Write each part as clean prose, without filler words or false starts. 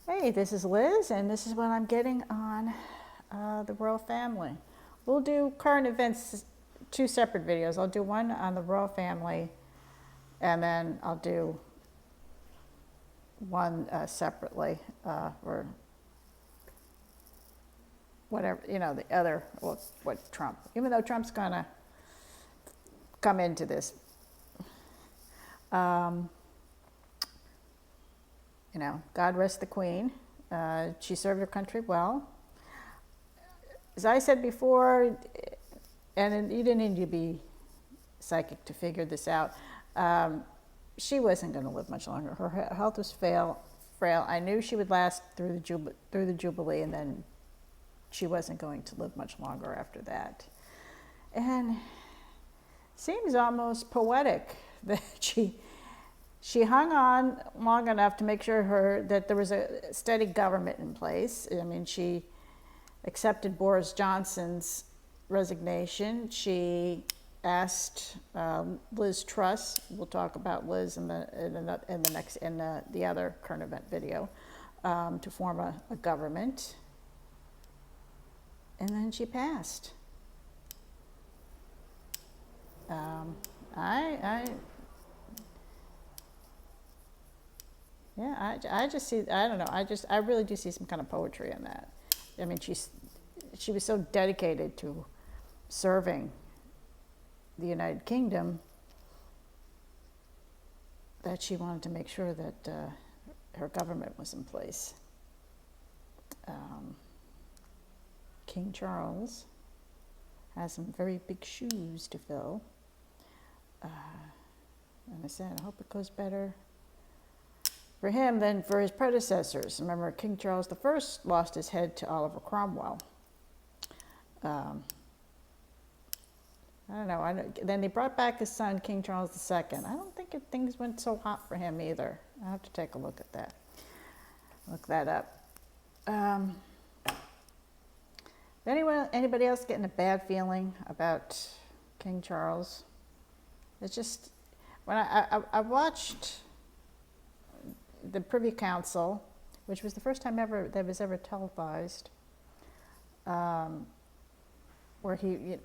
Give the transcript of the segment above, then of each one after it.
Hey, this is Liz, and this is what I'm getting on the royal family. We'll do current events, two separate videos. I'll do one on the royal family, and then I'll do one separately for whatever, the other, well, what Trump, even though Trump's going to come into this. God rest the Queen. She served her country well. As I said before, and you didn't need to be psychic to figure this out, she wasn't going to live much longer. Her health was frail. I knew she would last through the Jubilee, and then she wasn't going to live much longer after that. And it seems almost poetic that she hung on long enough to make sure that there was a steady government in place. I mean, she accepted Boris Johnson's resignation. She asked Liz Truss. We'll talk about Liz in the other current event video, to form a government, and then she passed. I just see, I don't know, I really do see some kind of poetry in that. I mean, she was so dedicated to serving the United Kingdom that she wanted to make sure that her government was in place. King Charles has some very big shoes to fill. And I said, I hope it goes better for him than for his predecessors. Remember, King Charles I lost his head to Oliver Cromwell. I don't know. Then they brought back his son, King Charles II. I don't think things went so hot for him either. I have to take a look at that. Look that up. Anybody else getting a bad feeling about King Charles? It's just, when I watched the Privy Council, which was the first time ever that was ever televised, where he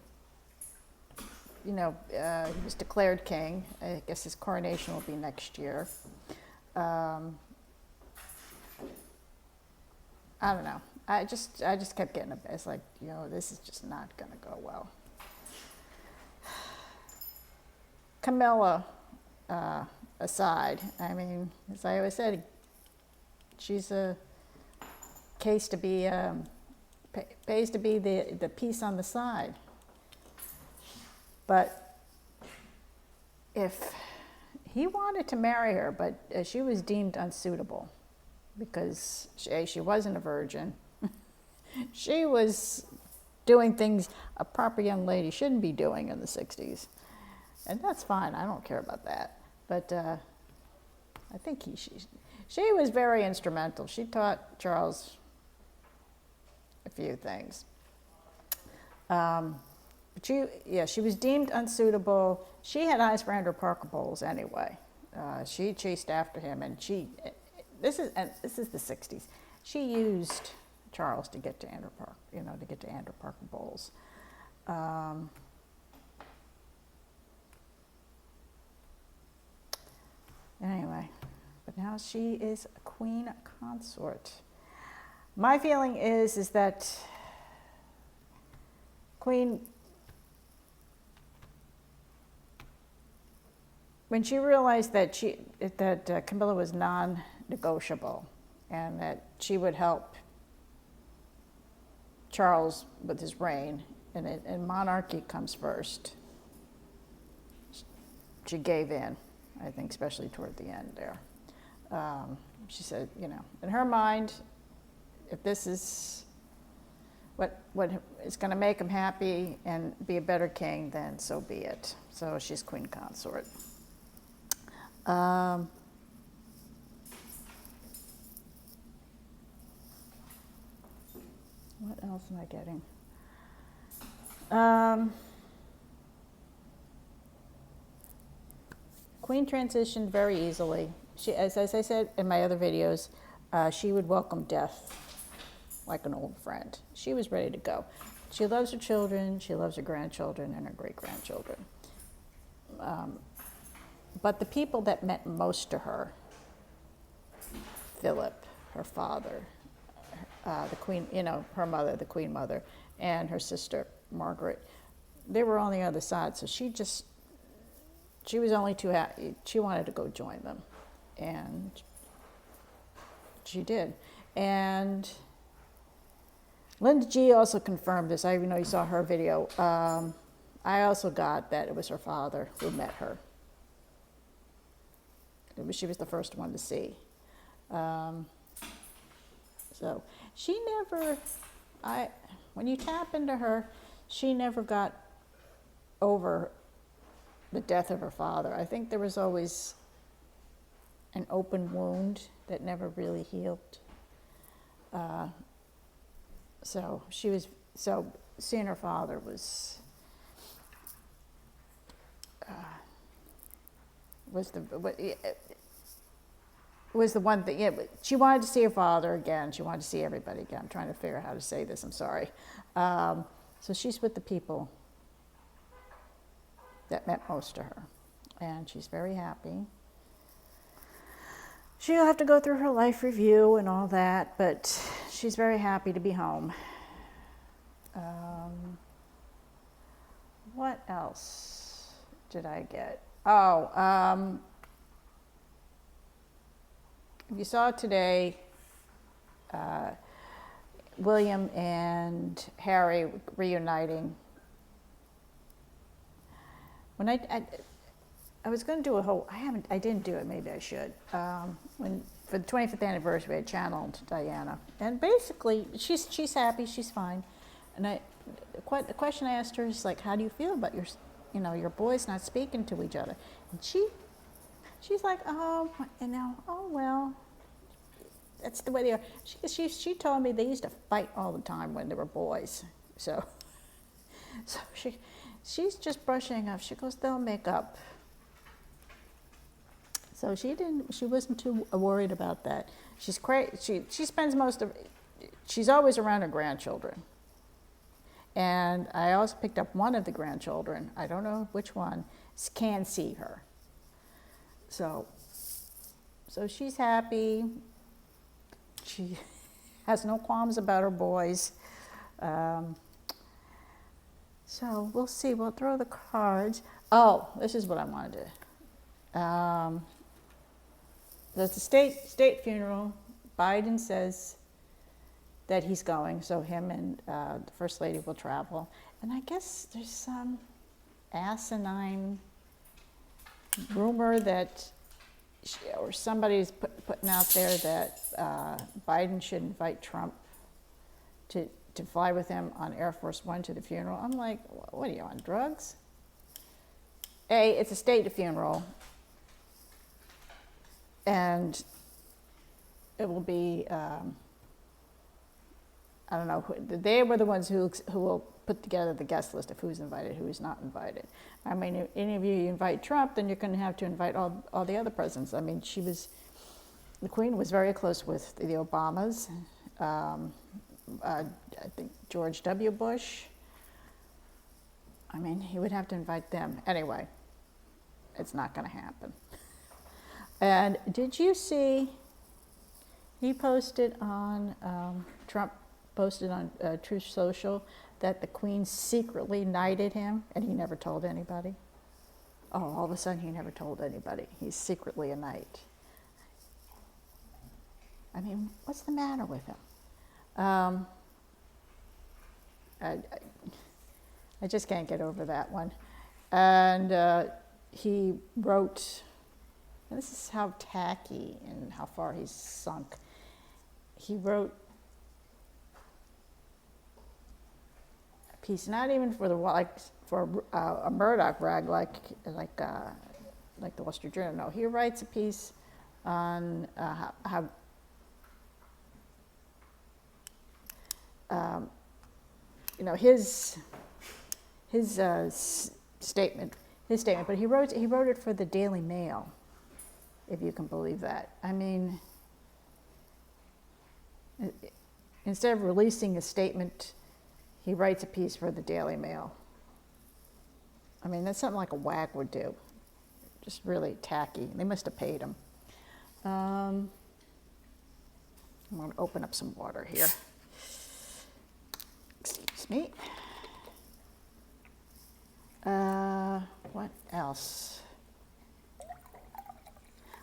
was declared king. I guess his coronation will be next year. I don't know. I just kept getting it's like, this is just not going to go well. Camilla aside, I mean, as I always said, she's a case to be, pays to be the piece on the side. But if he wanted to marry her, but she was deemed unsuitable because she wasn't a virgin. She was doing things a proper young lady shouldn't be doing in the 60s. And that's fine. I don't care about that. But I think she was very instrumental. She taught Charles a few things. But she was deemed unsuitable. She had eyes for Andrew Parker Bowles anyway. She chased after him, and this is the 60s. She used Charles to get to Andrew Parker Bowles. Anyway, but now she is a queen consort. My feeling is that Queen, when she realized that Camilla was non-negotiable and that she would help Charles with his reign, and monarchy comes first, she gave in. I think especially toward the end there. She said, in her mind, if this is what is going to make him happy and be a better king, then so be it. So she's queen consort. What else am I getting? Queen transitioned very easily. She, as I said in my other videos, she would welcome death like an old friend. She was ready to go. She loves her children, she loves her grandchildren and her great-grandchildren. But the people that meant most to her, Philip, her father, the Queen, her mother, the Queen Mother, and her sister, Margaret, they were on the other side. So she was only too happy. She wanted to go join them. And she did. And Linda G also confirmed this. I even know you saw her video. I also got that it was her father who met her. She was the first one to see. So she never, when you tap into her, she never got over the death of her father. I think there was always an open wound that never really healed. So seeing her father was the one thing. Yeah, she wanted to see her father again. She wanted to see everybody again. I'm trying to figure out how to say this. I'm sorry. So she's with the people that meant most to her, and she's very happy. She'll have to go through her life review and all that, but she's very happy to be home. What else did I get? You saw today, William and Harry reuniting. When I was going to do a whole, I didn't do it, maybe I should. For the 25th anniversary, I channeled Diana. And basically, she's happy, she's fine. And the question I asked her is like, how do you feel about your boys not speaking to each other? And she's like, oh well, that's the way they are. She told me they used to fight all the time when they were boys. So she's just brushing up. She goes, they'll make up. So she wasn't too worried about that. She's crazy. She spends she's always around her grandchildren. And I also picked up one of the grandchildren, I don't know which one, can see her. So she's happy. She has no qualms about her boys. So we'll see. We'll throw the cards. Oh, this is what I wanted to. There's a state funeral. Biden says that he's going, so him and the First Lady will travel. And I guess there's some asinine rumor that, or somebody's putting out there that Biden should invite Trump to fly with him on Air Force One to the funeral. I'm like, what are you, on drugs? It's a state funeral, and it will be, I don't know, they were the ones who will put together the guest list of who's invited, who's not invited. I mean, if any of you invite Trump, then you're going to have to invite all the other presidents. I mean, the Queen was very close with the Obamas, I think George W. Bush. I mean, he would have to invite them. Anyway, it's not going to happen. And did you see, he posted on, Trump posted on Truth Social that the Queen secretly knighted him, and he never told anybody. Oh, all of a sudden he never told anybody. He's secretly a knight. I mean, what's the matter with him? I just can't get over that one. And he wrote, and this is how tacky and how far he's sunk. He wrote a piece, not even for a Murdoch rag like the Wall Street Journal. No, he writes a piece on how his statement, but he wrote it for the Daily Mail, if you can believe that. I mean, instead of releasing a statement, he writes a piece for the Daily Mail. I mean, that's something like a wag would do. Just really tacky. They must have paid him. I'm going to open up some water here. Excuse me. What else?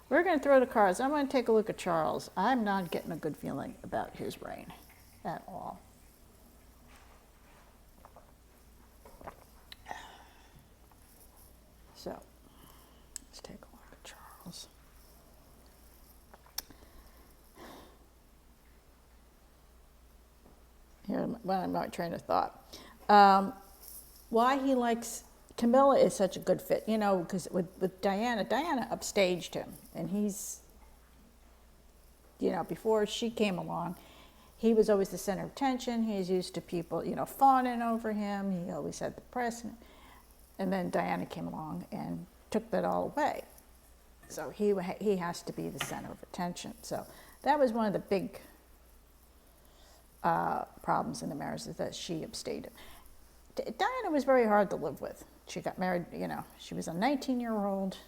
We're going to throw the cards. I'm going to take a look at Charles. I'm not getting a good feeling about his reign at all. So, let's take a look at Charles. Here, well, I'm not train of thought. Why he likes Camilla is such a good fit, you know, because with Diana upstaged him, and he's, you know, before she came along, he was always the center of attention. He's used to people, you know, fawning over him. He always had the press, and then Diana came along and took that all away. So he has to be the center of attention. So that was one of the big problems in the marriage, is that she abstained him. Diana was very hard to live with. She got married, you know, she was a 19-year-old,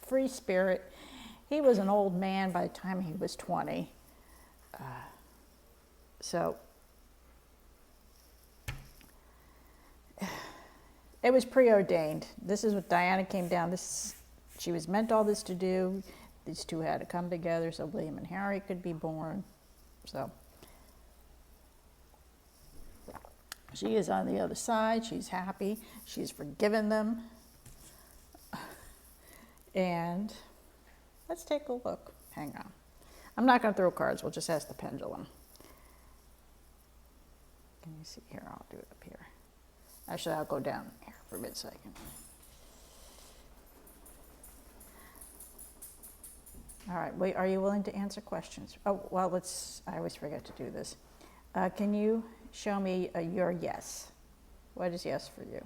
free spirit. He was an old man by the time he was 20. So it was preordained. This is what Diana came down. She was meant all this to do. These two had to come together so William and Harry could be born. So she is on the other side. She's happy. She's forgiven them. And let's take a look. Hang on. I'm not going to throw cards. We'll just ask the pendulum. Can you see here? I'll do it up here. Actually, I'll go down here for a mid-second. All right. Wait, are you willing to answer questions? Oh, well, I always forget to do this. Can you show me your yes? What is yes for you?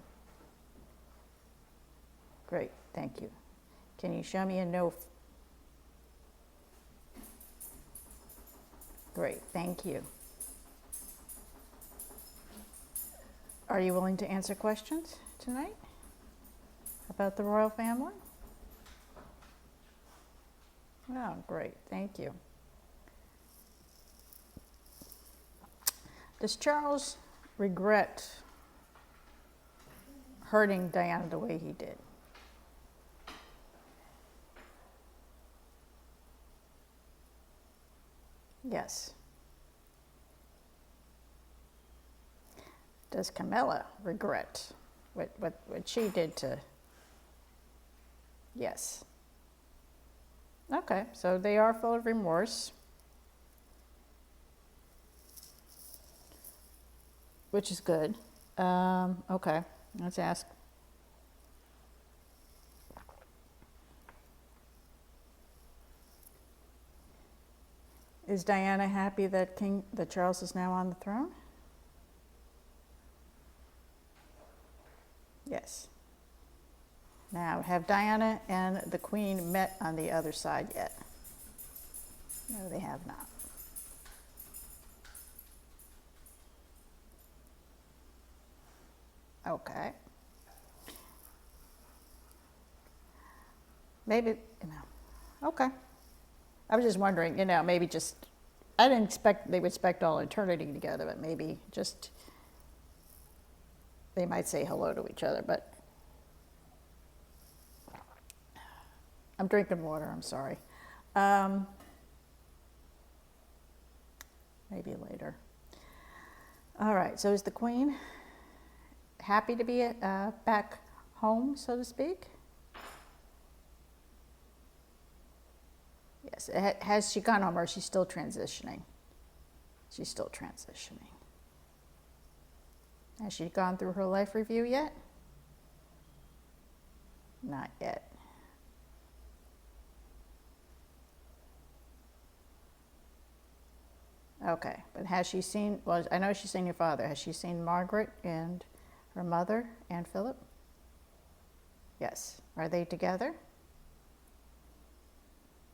Great, thank you. Can you show me a no? Great, thank you. Are you willing to answer questions tonight about the royal family? Oh, great, thank you. Does Charles regret hurting Diana the way he did? Yes. Does Camilla regret what she did to? Yes. Okay, so they are full of remorse, which is good. Okay, let's ask. Is Diana happy that Charles is now on the throne? Yes. Now, have Diana and the Queen met on the other side yet? No, they have not. Okay. Maybe, okay. I was just wondering, maybe just, I didn't expect they would spend all eternity together, but maybe just, they might say hello to each other, but I'm drinking water, I'm sorry. Maybe later. All right, so is the Queen happy to be back home, so to speak? Yes. Has she gone home, or is she still transitioning? She's still transitioning. Has she gone through her life review yet? Not yet. Okay, but has she seen, well, I know she's seen your father. Has she seen Margaret and her mother and Philip? Yes. Are they together?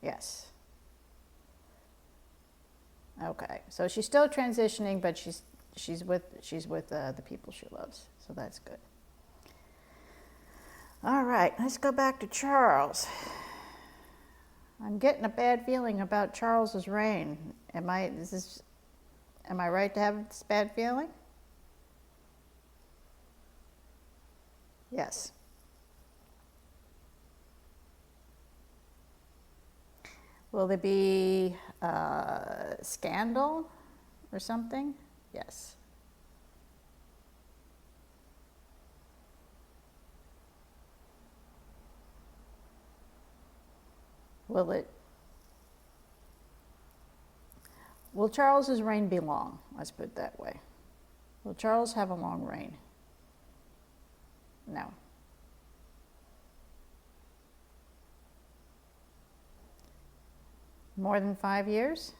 Yes. Okay, so she's still transitioning, but she's with the people she loves, so that's good. All right, let's go back to Charles. I'm getting a bad feeling about Charles's reign. Am I right to have this bad feeling? Yes. Will there be scandal or something? Yes. Will Charles's reign be long? Let's put it that way. Will Charles have a long reign? No. More than 5 years?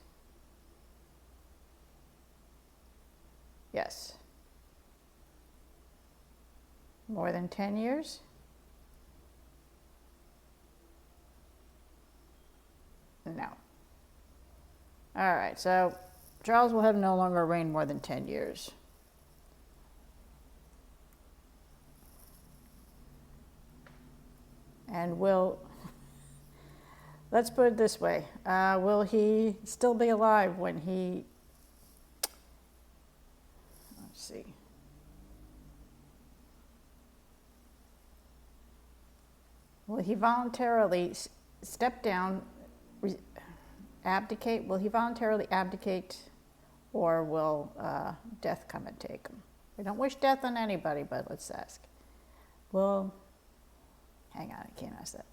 Yes. More than 10 years? No. All right, so Charles will have no longer reign more than 10 years. And let's put it this way, will he still be alive when let's see. Will he voluntarily step down, abdicate? Will he voluntarily abdicate, or will death come and take him? We don't wish death on anybody, but let's ask. Hang on, I can't ask that.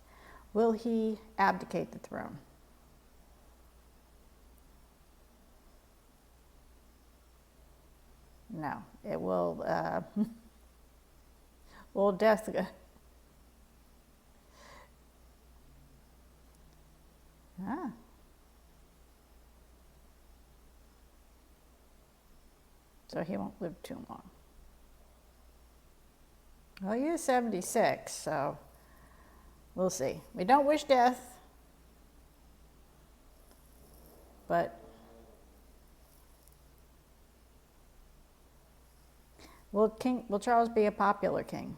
Will he abdicate the throne? No. It will, will death, so he won't live too long. Well, he is 76, so we'll see. We don't wish death, but will Charles be a popular king?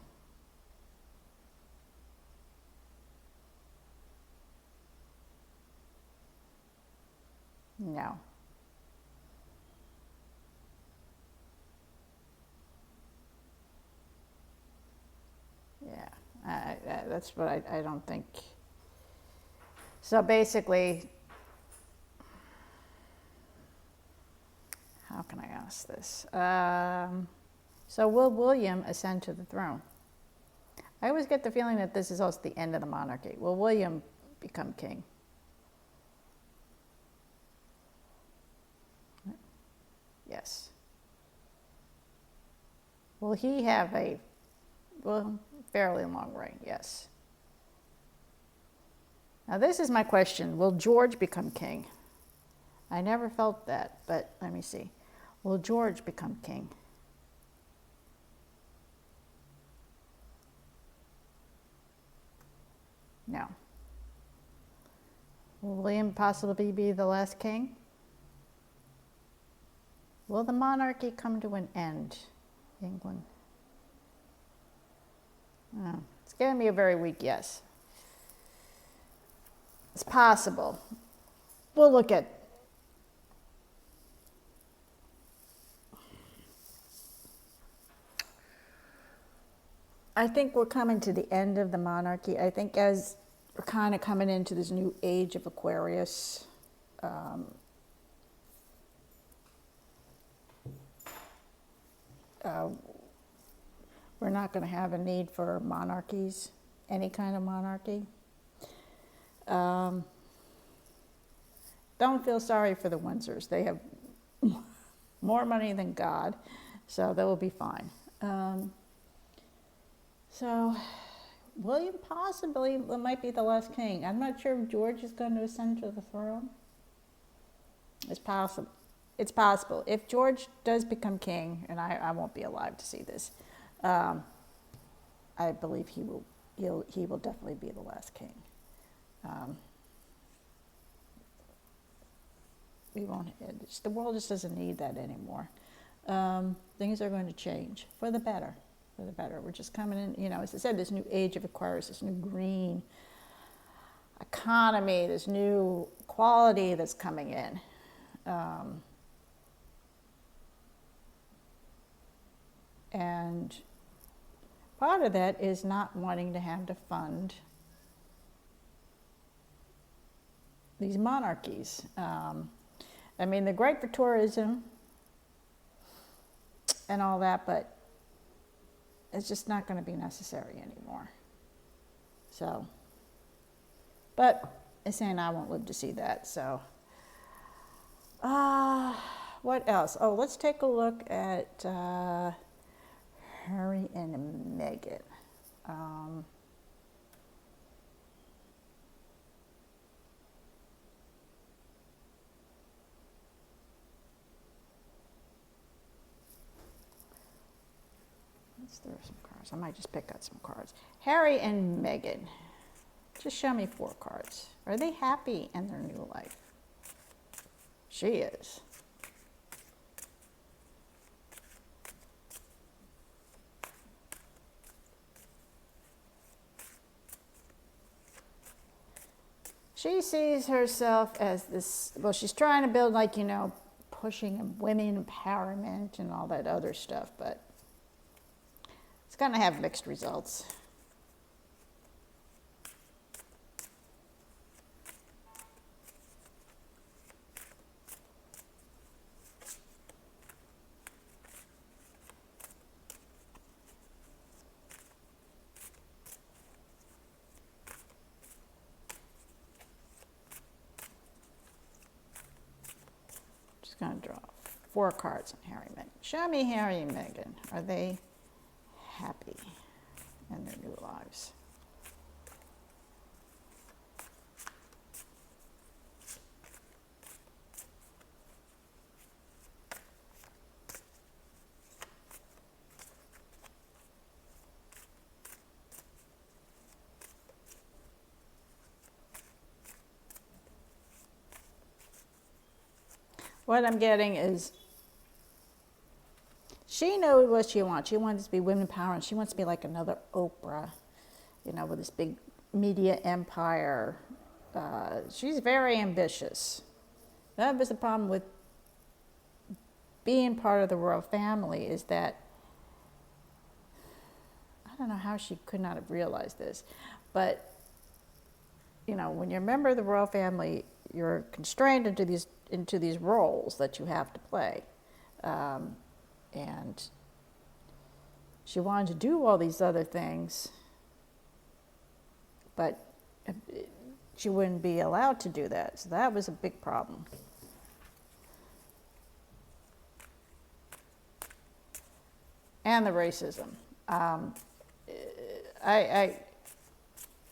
No. Yeah, that's what I don't think. So basically, how can I ask this? So will William ascend to the throne? I always get the feeling that this is also the end of the monarchy. Will William become king? Yes. Will he have a fairly long reign? Yes. Now this is my question. Will George become king? I never felt that, but let me see. Will George become king? No. Will William possibly be the last king? Will the monarchy come to an end, England? Oh, it's giving me a very weak yes. It's possible. We'll look at. I think we're coming to the end of the monarchy. I think as we're kind of coming into this new age of Aquarius, we're not going to have a need for monarchies, any kind of monarchy. Don't feel sorry for the Windsors. They have more money than God, so they will be fine. So William possibly might be the last king. I'm not sure if George is going to ascend to the throne. It's possible. It's possible. If George does become king, and I won't be alive to see this, I believe he will definitely be the last king. We won't. The world just doesn't need that anymore. Things are going to change for the better. For the better. We're just coming in. You know, as I said, this new age of Aquarius, this new green economy, this new quality that's coming in. And part of that is not wanting to have to fund these monarchies. I mean, they're great for tourism and all that, but it's just not going to be necessary anymore. So, but it's saying I won't live to see that. So, what else? Oh, let's take a look at Harry and Meghan. Let's throw some cards. I might just pick out some cards. Harry and Meghan. Just show me 4 cards. Are they happy in their new life? She is. She sees herself as this, well, she's trying to build, like, you know, pushing women empowerment and all that other stuff, but it's going to have mixed results. Just going to draw 4 cards on Harry and Meghan. Show me Harry and Meghan. Are they happy in their new lives? What I'm getting is she knows what she wants. She wants to be women power, and she wants to be like another Oprah, you know, with this big media empire. She's very ambitious. That was the problem with being part of the royal family, is that, I don't know how she could not have realized this, but, you know, when you're a member of the royal family, you're constrained into these roles that you have to play. And she wanted to do all these other things, but she wouldn't be allowed to do that. So that was a big problem. And the racism.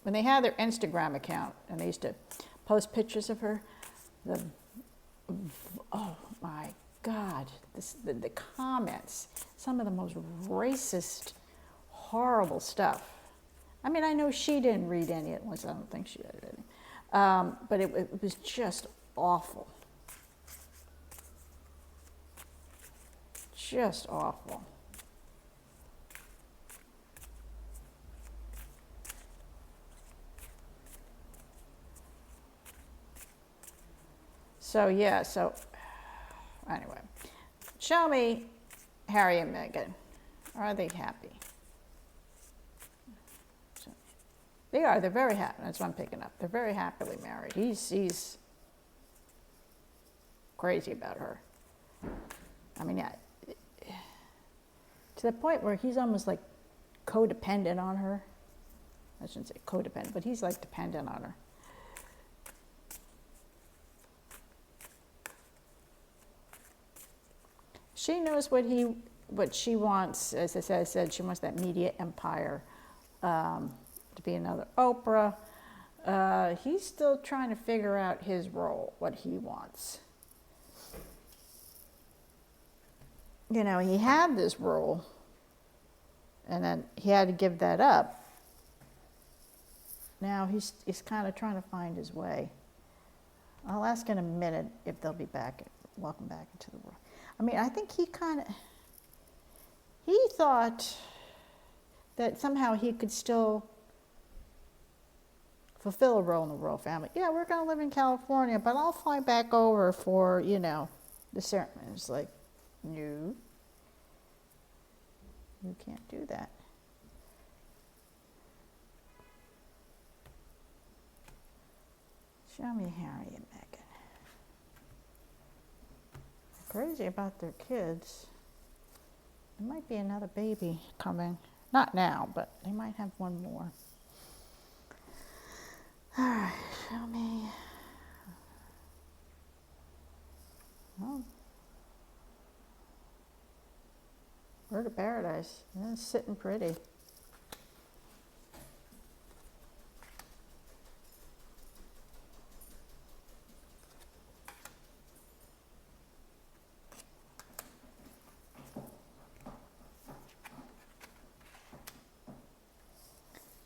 When they had their Instagram account and they used to post pictures of her, oh my God, the comments, some of the most racist, horrible stuff. I mean, I know she didn't read any at once. I don't think she did any. But it was just awful. Just awful. So, yeah, so anyway, show me Harry and Meghan. Are they happy? So, they are. They're very happy. That's what I'm picking up. They're very happily married. He's crazy about her. I mean, yeah, to the point where he's almost like codependent on her. I shouldn't say codependent, but he's like dependent on her. She knows what she wants. As I said, she wants that media empire, to be another Oprah. He's still trying to figure out his role, what he wants. You know, he had this role, and then he had to give that up. Now he's kind of trying to find his way. I'll ask in a minute if they'll be back, welcome back into the world. I mean, I think he thought that somehow he could still fulfill a role in the royal family. Yeah, we're going to live in California, but I'll fly back over for, the ceremony. It's like, no, you can't do that. Show me Harry and Meghan. Crazy about their kids. There might be another baby coming. Not now, but they might have one more. All right, show me. Oh. Bird of Paradise. Yeah, it's sitting pretty.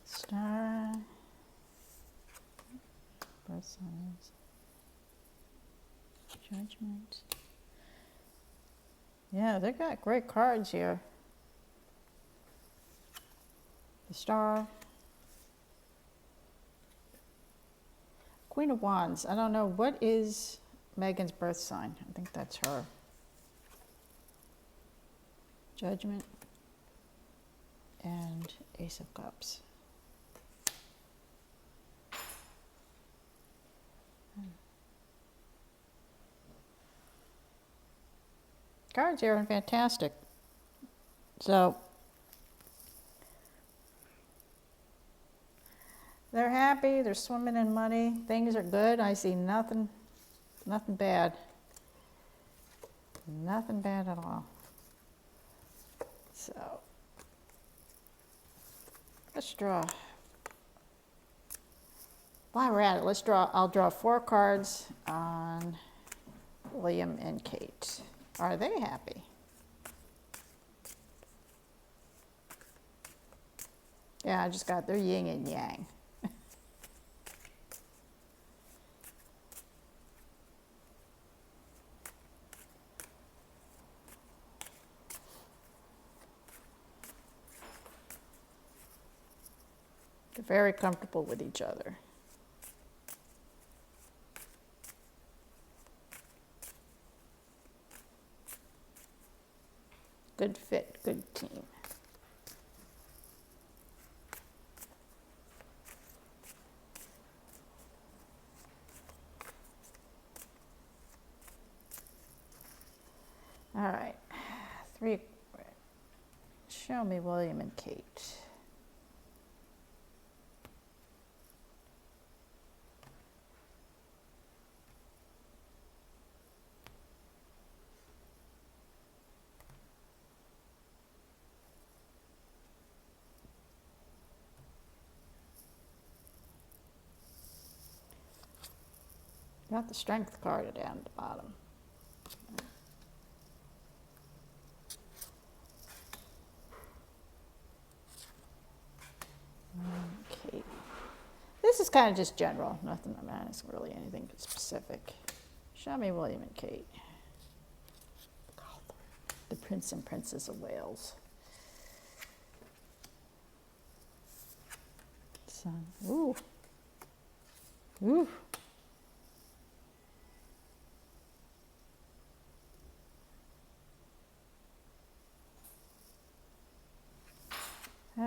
Star. Birth signs. Judgment. Yeah, they got great cards here. The Star. Queen of Wands. I don't know. What is Meghan's birth sign? I think that's her. Judgment. And Ace of Cups. Cards here are fantastic. So they're happy, they're swimming in money, things are good. I see nothing bad. Nothing bad at all. So let's draw. While we're at it, I'll draw 4 cards on William and Kate. Are they happy? Yeah, I just got their yin and yang. They're very comfortable with each other. Good fit, good team. All right, 3. Show me William and Kate. Got the Strength card down at the bottom. Okay. This is kind of just general. Nothing, it's really anything specific. Show me William and Kate. The Prince and Princess of Wales. Sun. Ooh. Ooh.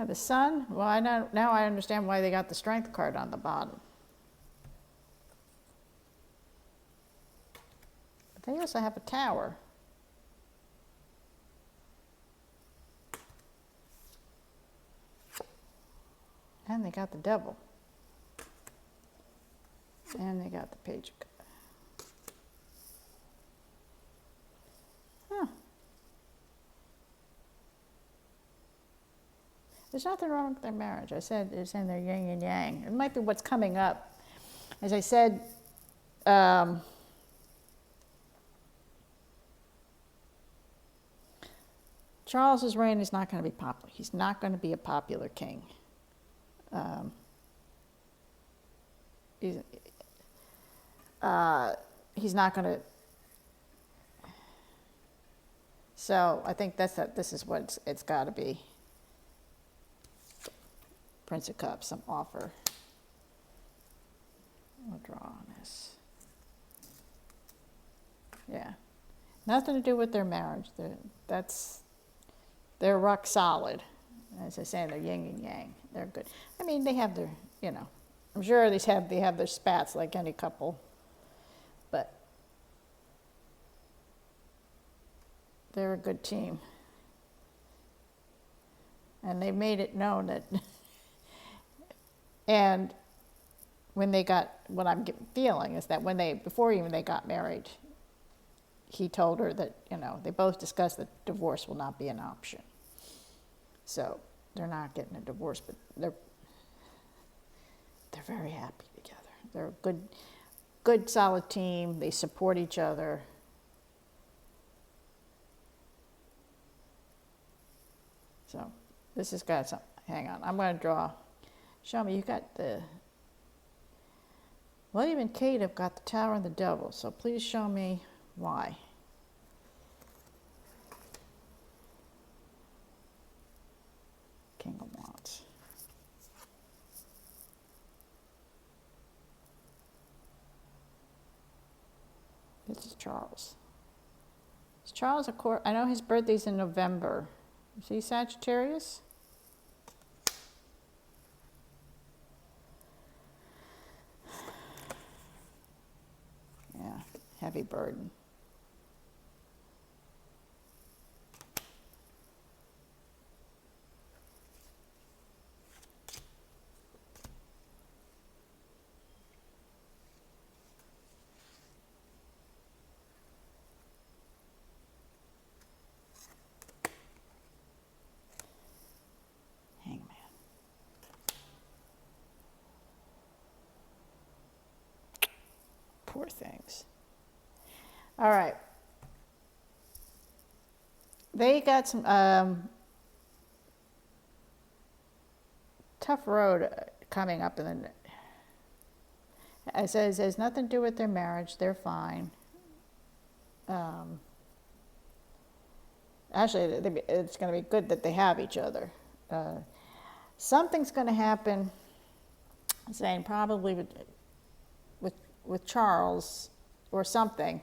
The Sun. Well, now I understand why they got the Strength card on the bottom. But they also have a Tower. And they got the Devil. And they got the Page of Cups. Huh. There's nothing wrong with their marriage. I said it's in their yin and yang. It might be what's coming up. As I said, Charles's reign is not going to be popular. He's not going to be a popular king. he's not going to. So I think this is what it's got to be. Prince of Cups, some offer. We'll draw on this. Yeah. Nothing to do with their marriage. They're rock solid. As I say, they're yin and yang. They're good. I mean, they have their, I'm sure they have their spats like any couple. But they're a good team. And they made it known that, and when they got, what I'm feeling is that before even they got married, he told her that, they both discussed that divorce will not be an option. So they're not getting a divorce, but they're very happy together. They're a good solid team. They support each other. So this has got some, hang on, I'm going to draw. Show me, you got William and Kate have got the Tower and the Devil, so please show me why. King of Wands. This is Charles. Is Charles I know his birthday's in November. Is he Sagittarius? Yeah, heavy burden. Hangman. Poor things. All right. They got some tough road coming up, and then it says it has nothing to do with their marriage. They're fine. Actually, it's going to be good that they have each other. Something's going to happen. I'm saying probably with Charles or something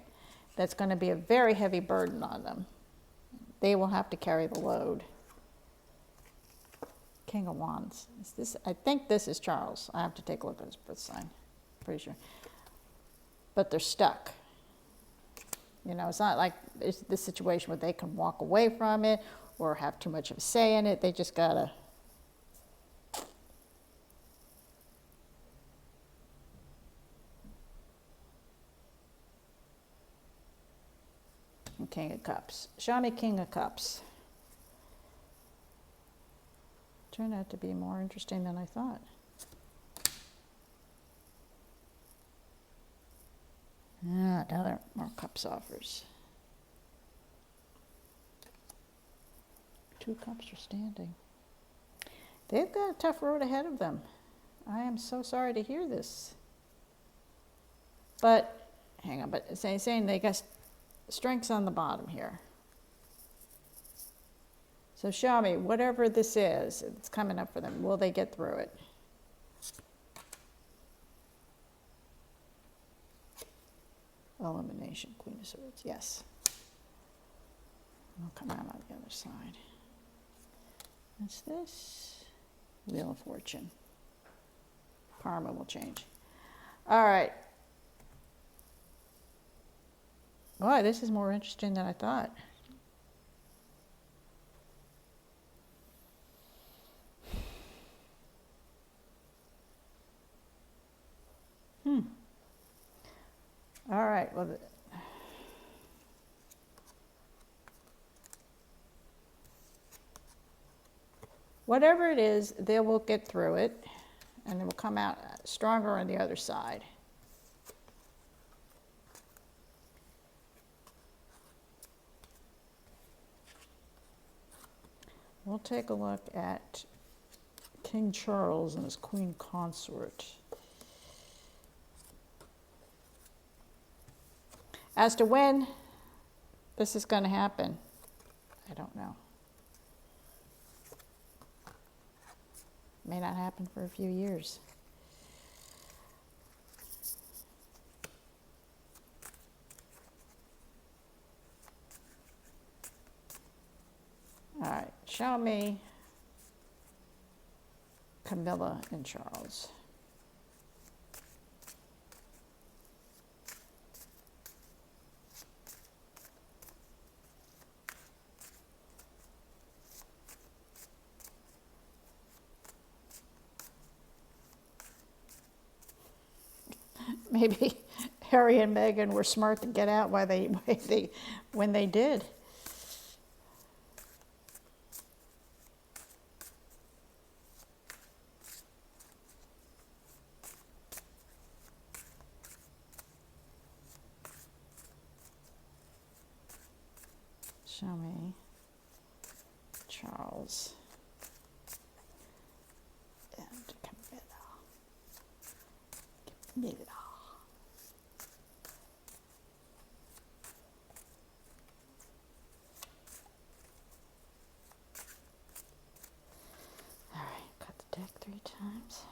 that's going to be a very heavy burden on them. They will have to carry the load. King of Wands. I think this is Charles. I have to take a look at his birth sign. Pretty sure. But they're stuck. It's not like it's this situation where they can walk away from it or have too much of a say in it. They just gotta. King of Cups. Show me King of Cups. Turned out to be more interesting than I thought. Now there are more cups offers. 2 cups are standing. They've got a tough road ahead of them. I am so sorry to hear this. But, hang on, but it's saying they got strengths on the bottom here. So show me, whatever this is, it's coming up for them. Will they get through it? Elimination, Queen of Swords, yes. I'll come out on the other side. What's this? Wheel of Fortune. Karma will change. All right. Boy, this is more interesting than I thought. All right, well, whatever it is, they will get through it, and they will come out stronger on the other side. We'll take a look at King Charles and his Queen Consort. As to when this is going to happen, I don't know. May not happen for a few years. All right, show me Camilla and Charles. Maybe Harry and Meghan were smart to get out when they did. Show me Charles and Camilla. Camilla. All right, cut the deck 3 times.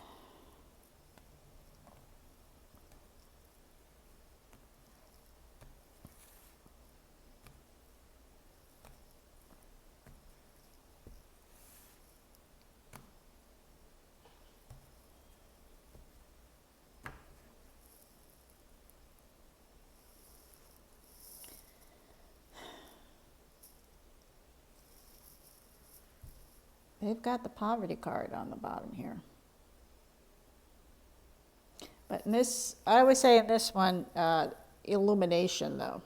They've got the poverty card on the bottom here. But in this, I always say in this one, illumination though.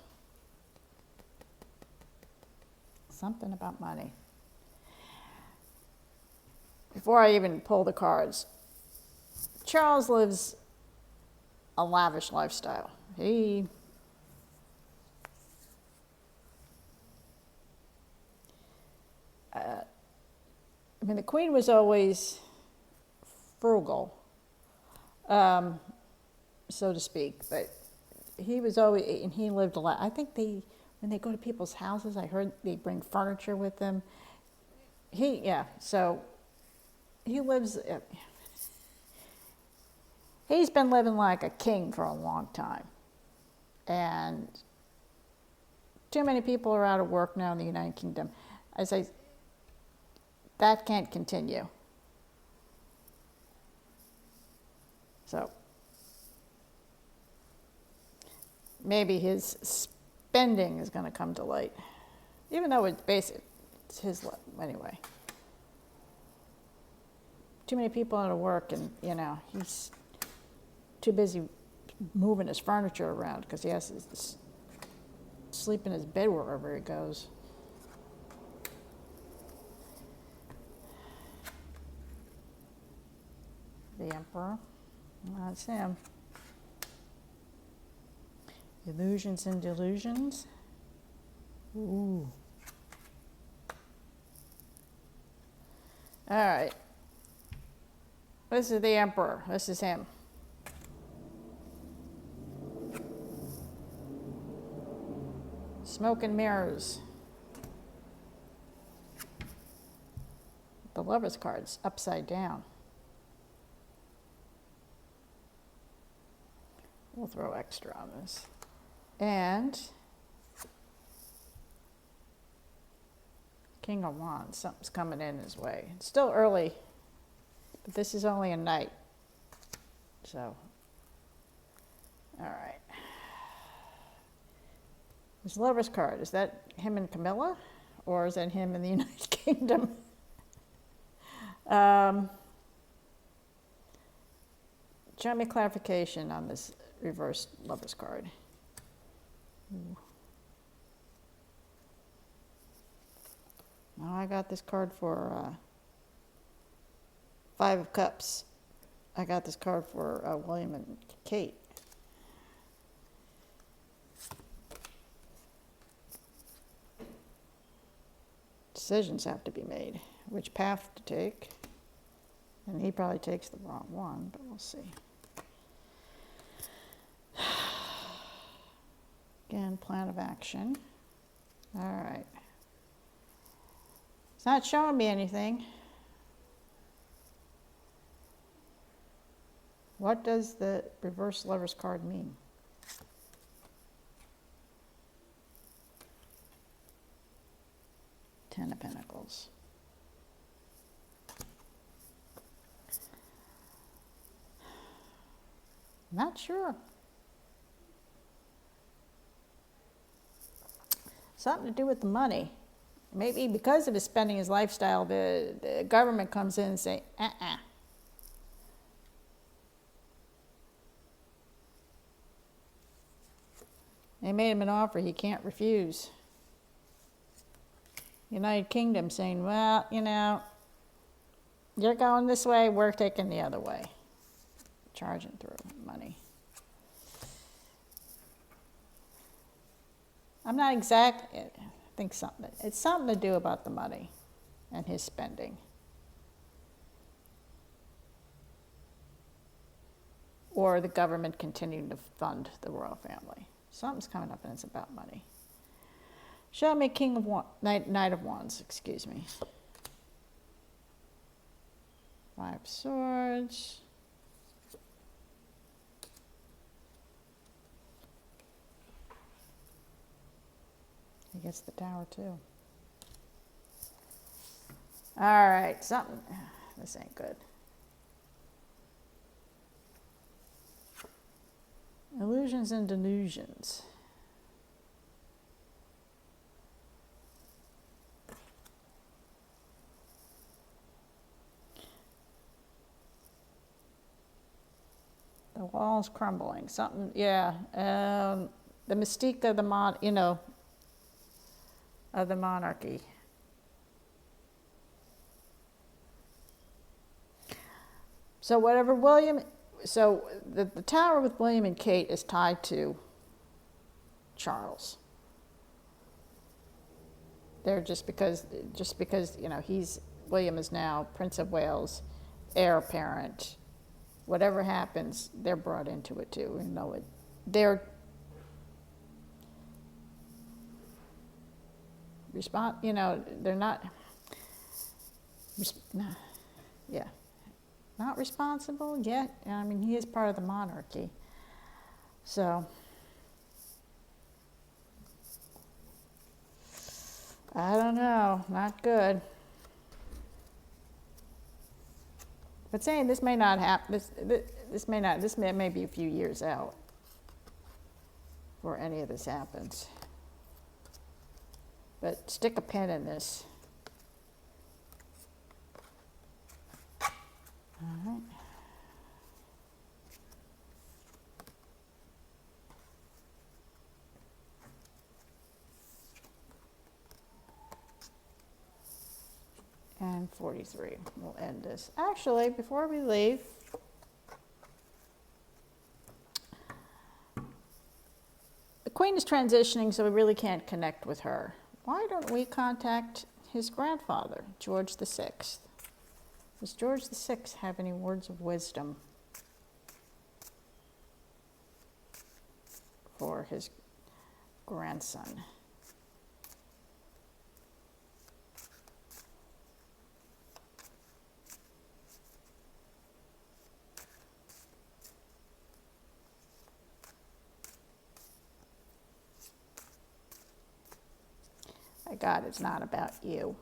Something about money. Before I even pull the cards, Charles lives a lavish lifestyle. I mean, the Queen was always frugal, so to speak, but he was always, and he lived a lot. I think when they go to people's houses, I heard they bring furniture with them. So he lives, he's been living like a king for a long time. And too many people are out of work now in the United Kingdom. That can't continue. So maybe his spending is going to come to light, even though it's basic. It's his anyway. Too many people out of work, and he's too busy moving his furniture around because he has to sleep in his bed wherever he goes. The Emperor. That's him. Illusions and delusions. Ooh. All right. This is the Emperor. This is him. Smoke and mirrors. The Lover's card's upside down. We'll throw extra on this. And King of Wands, something's coming in his way. It's still early, but this is only a night. So, all right. This Lover's card, is that him and Camilla? Or is that him in the United Kingdom? Show me clarification on this reverse Lover's card. Ooh. Now I got this card for 5 of Cups. I got this card for William and Kate. Decisions have to be made. Which path to take. And he probably takes the wrong one, but we'll see. Again, plan of action. All right. It's not showing me anything. What does the reverse Lover's card mean? Ten of Pentacles. Not sure. Something to do with the money. Maybe because of his spending, his lifestyle, the government comes in and say, They made him an offer he can't refuse. United Kingdom saying, well, you know, you're going this way, we're taking the other way. Charging through money. I'm not exact. I think it's something to do about the money and his spending. Or the government continuing to fund the royal family. Something's coming up and it's about money. Show me King of Wands, Knight of Wands, excuse me. Five of Swords. He gets the Tower too. All right, something, this ain't good. Illusions and delusions. The wall's crumbling. Something, yeah. The mystique of the of the monarchy. So whatever the Tower with William and Kate is tied to Charles. They're just because William is now Prince of Wales, heir apparent. Whatever happens, they're brought into it too. They're they're not. Not responsible yet. I mean, he is part of the monarchy. So, I don't know. Not good. But saying this may not happen. This may be a few years out before any of this happens. But stick a pin in this. All right. And 43. We'll end this. Actually, before we leave, the Queen is transitioning, so we really can't connect with her. Why don't we contact his grandfather, George VI? Does George VI have any words of wisdom for his grandson? My God, it's not about you.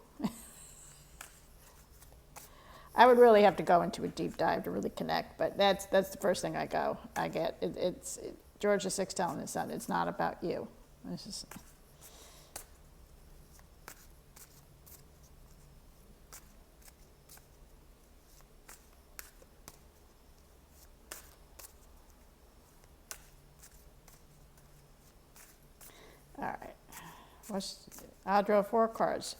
I would really have to go into a deep dive to really connect, but that's the first thing I get. It's George VI telling his son, it's not about you. This is, all right. I'll draw 4 cards.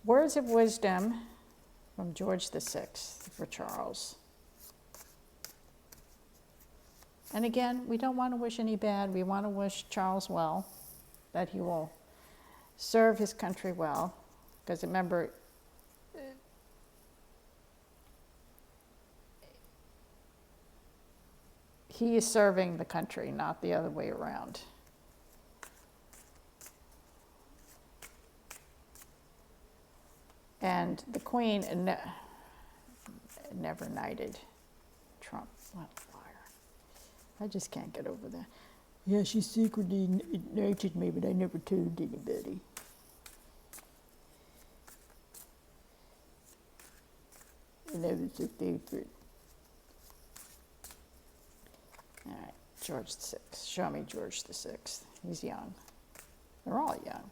Words of wisdom from George VI for Charles. And again, we don't want to wish any bad. We want to wish Charles well, that he will serve his country well. Because remember, he is serving the country, not the other way around. And the Queen never knighted Trump. What a liar. I just can't get over that. Yeah, she secretly knighted me, but I never told anybody. And that was her favorite. All right, George VI. Show me George VI. He's young. They're all young.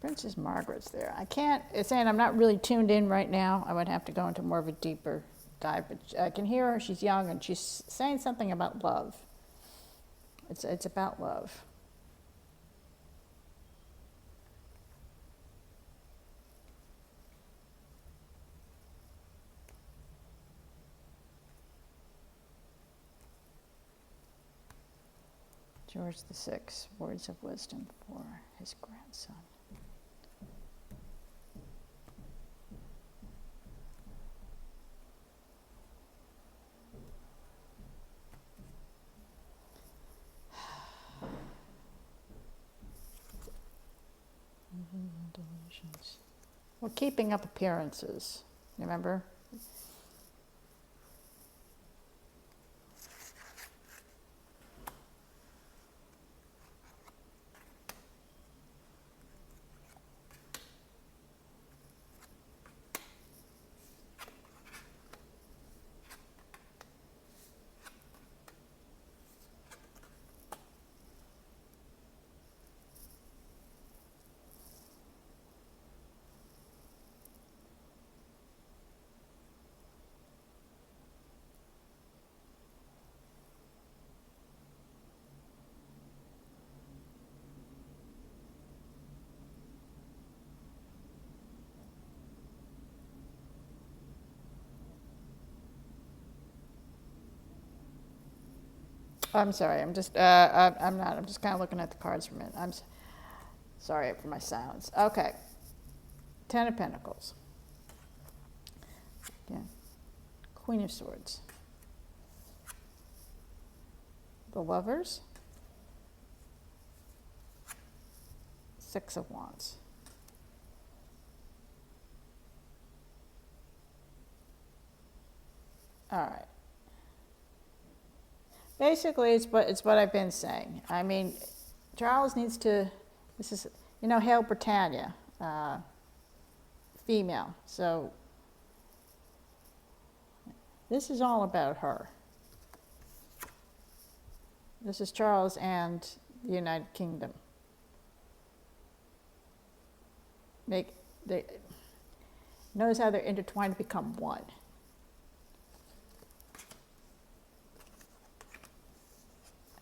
Princess Margaret's there. I can't, it's saying I'm not really tuned in right now. I would have to go into more of a deeper dive, but I can hear her. She's young and she's saying something about love. It's about love. George VI, words of wisdom for his grandson. Delusions. Well, keeping up appearances, remember? I'm sorry, I'm just, I'm not, I'm just kind of looking at the cards for a minute. Sorry for my sounds. Okay, Ten of Pentacles. Again, Queen of Swords. The Lovers. Six of Wands. All right. Basically, it's what I've been saying. I mean, Charles needs to, this is, you know, Hail Britannia, female. So this is all about her. This is Charles and the United Kingdom. Notice how they're intertwined to become one.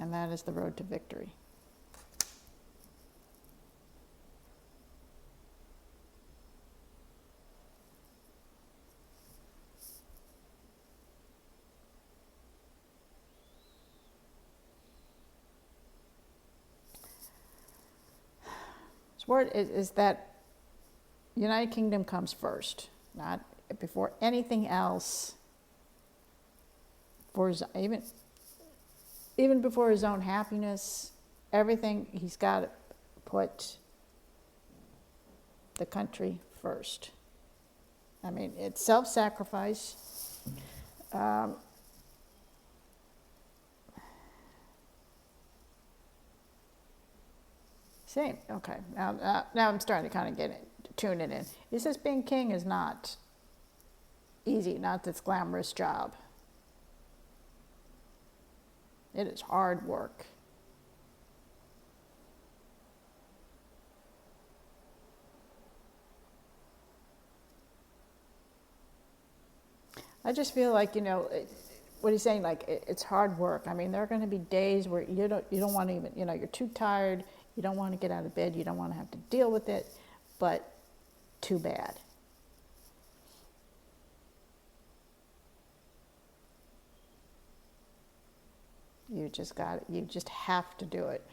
And that is the road to victory. His word is that United Kingdom comes first, not before anything else. For his, even before his own happiness, everything, he's got to put the country first. I mean, it's self-sacrifice. Same, okay. Now I'm starting to kind of tune it in. He says being king is not easy, not this glamorous job. It is hard work. I just feel like, you know, what he's saying, like, it's hard work. I mean, there are going to be days where you don't want to even, you know, you're too tired, you don't want to get out of bed, you don't want to have to deal with it, but too bad. You just have to do it.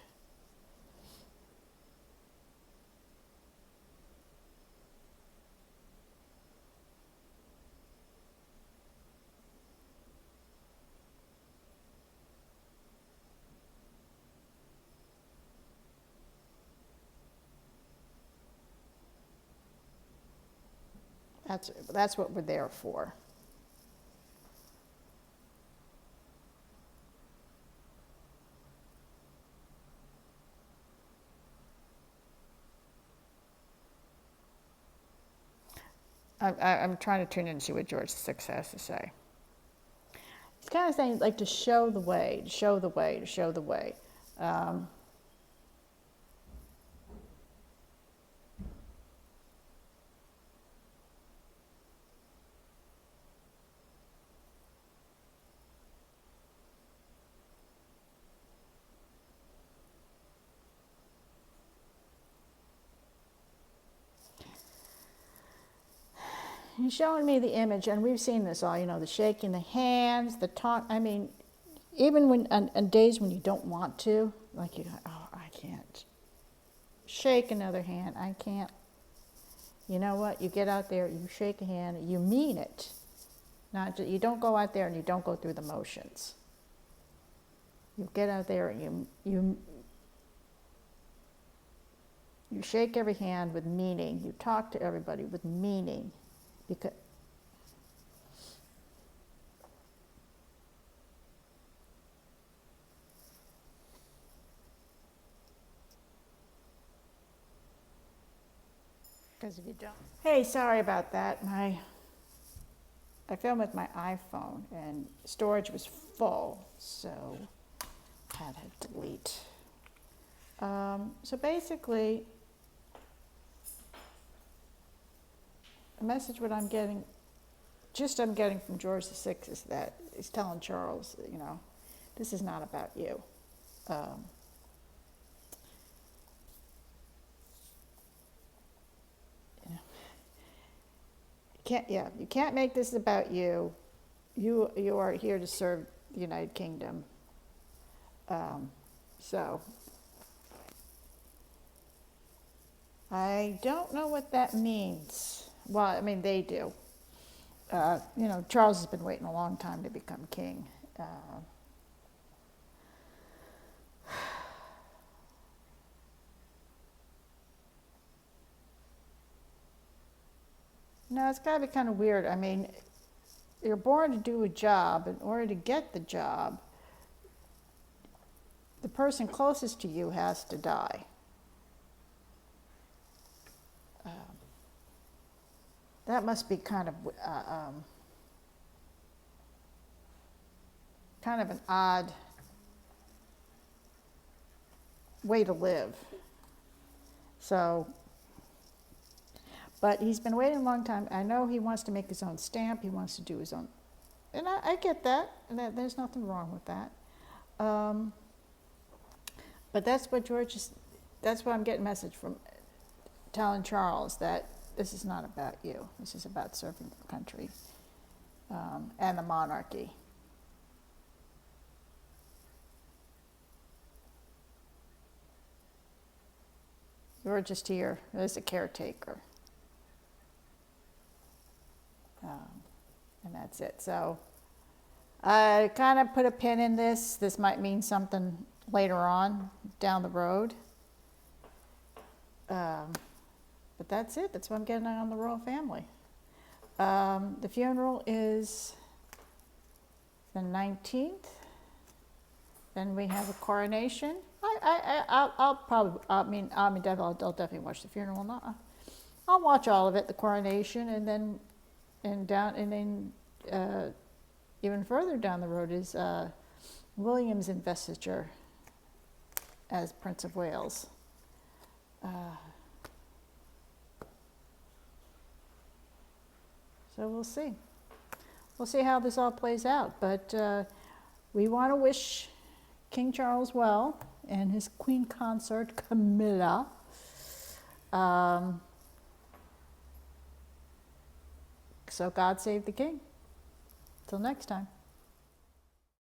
That's what we're there for. I'm trying to tune in and see what George VI has to say. He's kind of saying, like, to show the way, to show the way, to show the way. He's showing me the image, and we've seen this all, the shaking the hands, the talk. I mean, even when on days when you don't want to, like I can't shake another hand. I can't. You know what? You get out there, you shake a hand, you mean it. You don't go out there and you don't go through the motions. You get out there and you shake every hand with meaning. You talk to everybody with meaning. Because if you don't. Hey, sorry about that. I filmed with my iPhone and storage was full, so I had to delete. So basically, the message what I'm getting from George VI is that he's telling Charles, this is not about you. You can't make this about you. You are here to serve the United Kingdom. So I don't know what that means. Well, I mean, they do. Charles has been waiting a long time to become king. No, it's got to be kind of weird. I mean, you're born to do a job. In order to get the job, the person closest to you has to die. That must be kind of an odd way to live. So, but he's been waiting a long time. I know he wants to make his own stamp. He wants to do his own, and I get that. And there's nothing wrong with that. But that's what that's what I'm getting a message from telling Charles, that this is not about you. This is about serving the country and the monarchy. You're just here as a caretaker. And that's it. So I kind of put a pin in this. This might mean something later on down the road. But that's it. That's what I'm getting on the royal family. The funeral is the 19th. Then we have a coronation. I'll definitely watch the funeral. I'll watch all of it, the coronation, and then even further down the road is William's investiture as Prince of Wales. So we'll see. We'll see how this all plays out. But we want to wish King Charles well and his Queen consort Camilla. So God save the King. Till next time.